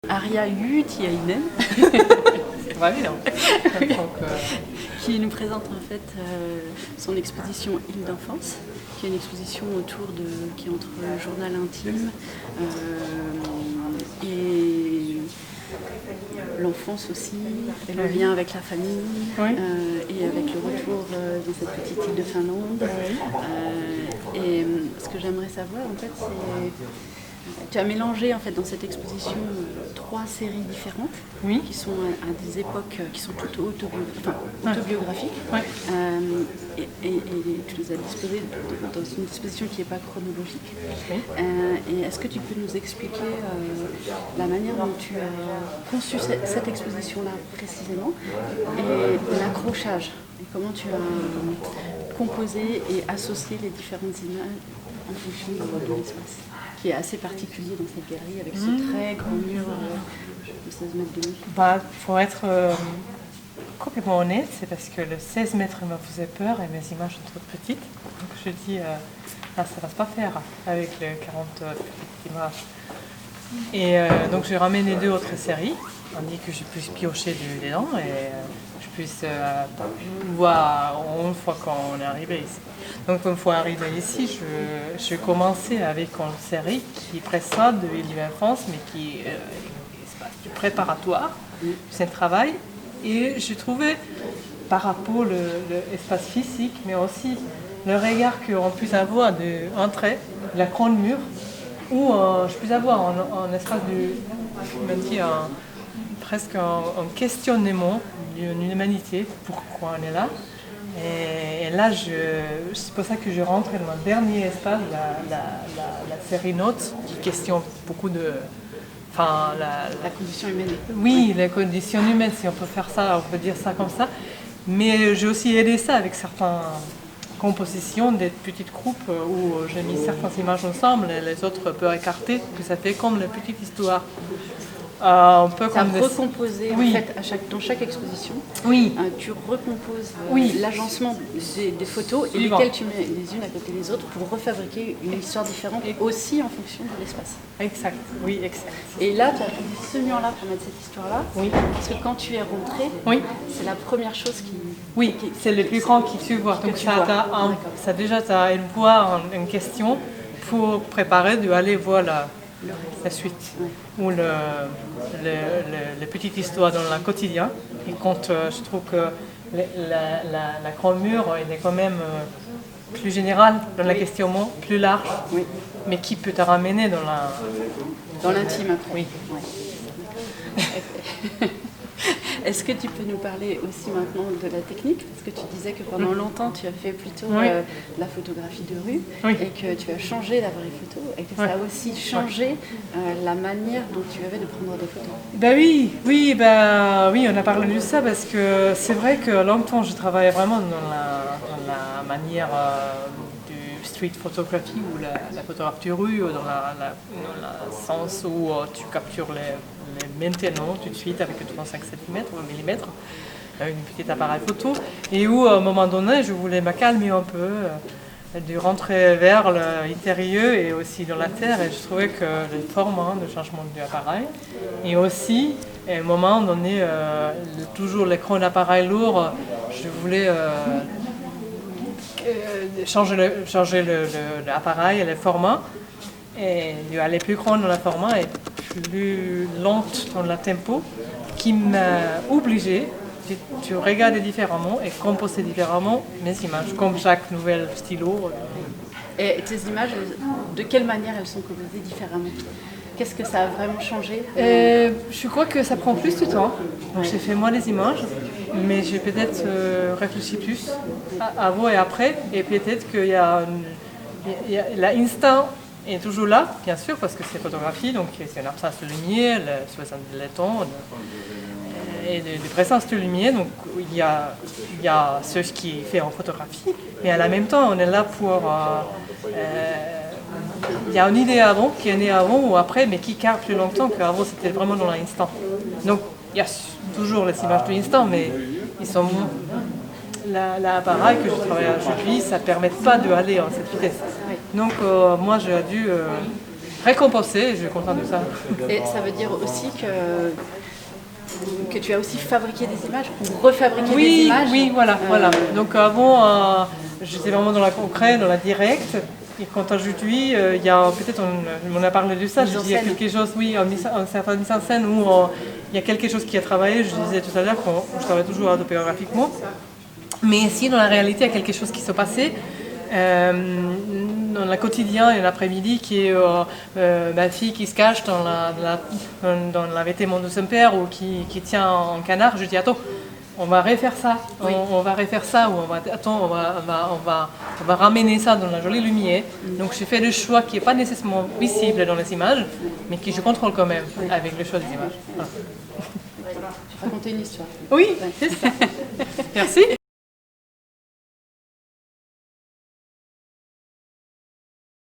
Arya Yutiainen, C'est pas évident. Donc, qui nous présente en fait son exposition Île d'enfance, qui est une exposition qui est entre le journal intime et l'enfance aussi, et le lien avec la famille, et avec le retour dans cette petite île de Finlande. Et ce que j'aimerais savoir en fait, c'est tu as mélangé en fait dans cette exposition 3 séries différentes qui sont à des époques qui sont toutes autobiographiques. Et tu les as disposées dans une disposition qui n'est pas chronologique. Et est-ce que tu peux nous expliquer la manière dont tu as conçu cette exposition-là précisément et l'accrochage et comment tu as composé et associé les différentes images en fonction de l'espace, qui est assez particulier dans cette galerie avec ce très grand mur de 16 mètres de long. pour être complètement honnête, c'est parce que le 16 mètres me faisait peur et mes images sont trop petites. Donc je dis, ça ne va pas faire avec les 40 petites images. Et donc j'ai ramené 2 autres séries, on dit que je puisse piocher dedans et je puisse voir une fois qu'on est arrivé ici. Donc une fois arrivé ici, je commençais avec une série qui précède de Île d'enfance, mais qui est du préparatoire, c'est un travail. Et je trouvais, par rapport l'espace physique, mais aussi le regard qu'on puisse avoir d'entrée, la grande mur, où je puisse avoir un espace presque un questionnement d'une humanité, pourquoi on est là. Et là, c'est pour ça que je rentre dans mon dernier espace, la série Notes, qui questionne beaucoup de... La condition humaine. Oui, les conditions humaines, si on peut faire ça, on peut dire ça comme ça. Mais j'ai aussi aidé ça avec certaines compositions des petites groupes où j'ai mis certaines images ensemble et les autres peu écartées, que ça fait comme la petite histoire. Un peu comme recomposer en fait, dans chaque exposition. Tu recomposes l'agencement des photos et lesquelles tu mets les unes à côté des autres pour refabriquer une histoire différente aussi en fonction de l'espace. Exact. Et là, tu as choisi ce mur-là pour mettre cette histoire-là. Parce que quand tu es rentré, c'est la première chose qui... c'est le plus grand qui tu vois. Donc ça déjà, tu as une voix, une question pour préparer d'aller voir la suite, ou la petite histoire dans le quotidien. Et quand je trouve que la grande mur elle est quand même plus générale dans la questionnement, plus large, mais qui peut te ramener dans l'intime après. Est-ce que tu peux nous parler aussi maintenant de la technique? Parce que tu disais que pendant longtemps tu as fait plutôt la photographie de rue et que tu as changé l'appareil photo et que ça a aussi changé la manière dont tu avais de prendre des photos. Oui, on a parlé de ça parce que c'est vrai que longtemps je travaillais vraiment dans la manière du street photography ou la photographie de rue, dans le sens où tu captures les maintenant tout de suite avec 35 cm ou mm, une petite appareil photo, et où à un moment donné je voulais me calmer un peu, de rentrer vers l'intérieur et aussi dans la terre, et je trouvais que le format de changement de l'appareil et aussi à un moment donné toujours l'écran d'appareil lourd, je voulais changer l'appareil et le format et aller plus grand dans le format et plus lente dans le tempo, qui m'a obligée de regarder différemment et composer différemment mes images, comme chaque nouvel stylo. Et tes images, de quelle manière elles sont composées différemment? Qu'est-ce que ça a vraiment changé? Je crois que ça prend plus de temps. Donc j'ai fait moins les images, mais j'ai peut-être réfléchi plus avant et après, et peut-être qu'il y a l'instant est toujours là, bien sûr, parce que c'est photographie, donc c'est une absence de lumière, le temps et de présence de lumière, donc il y a ce qui est fait en photographie, mais à la même temps on est là pour... il y a une idée avant, qui est née avant ou après, mais qui garde plus longtemps qu'avant, c'était vraiment dans l'instant. Donc il y a toujours les images de l'instant, mais ils sont moins... L'appareil que je travaille aujourd'hui, ça ne permet pas d'aller à cette vitesse. Donc moi j'ai dû récompensée, je suis contente de ça. Et ça veut dire aussi que tu as aussi fabriqué des images ou refabriqué des images. Oui, voilà. Donc avant, j'étais vraiment dans la concret, dans la directe. Et quand aujourd'hui, il y a peut-être, on a parlé de ça, je dis, il y a quelque chose, en certaine mise en scène où il y a quelque chose qui a travaillé, je disais tout à l'heure que je travaille toujours autobiographiquement. Mais ici, dans la réalité, il y a quelque chose qui s'est passé dans le quotidien et l'après-midi, qui est ma fille qui se cache dans la vêtement de son père ou qui tient en canard. Je dis, attends, on va refaire ça, on va refaire ça, ou on va ramener ça dans la jolie lumière. Donc j'ai fait le choix qui n'est pas nécessairement visible dans les images, mais que je contrôle quand même avec le choix des images. Voilà. Tu racontais une histoire. Oui, c'est ça. Merci.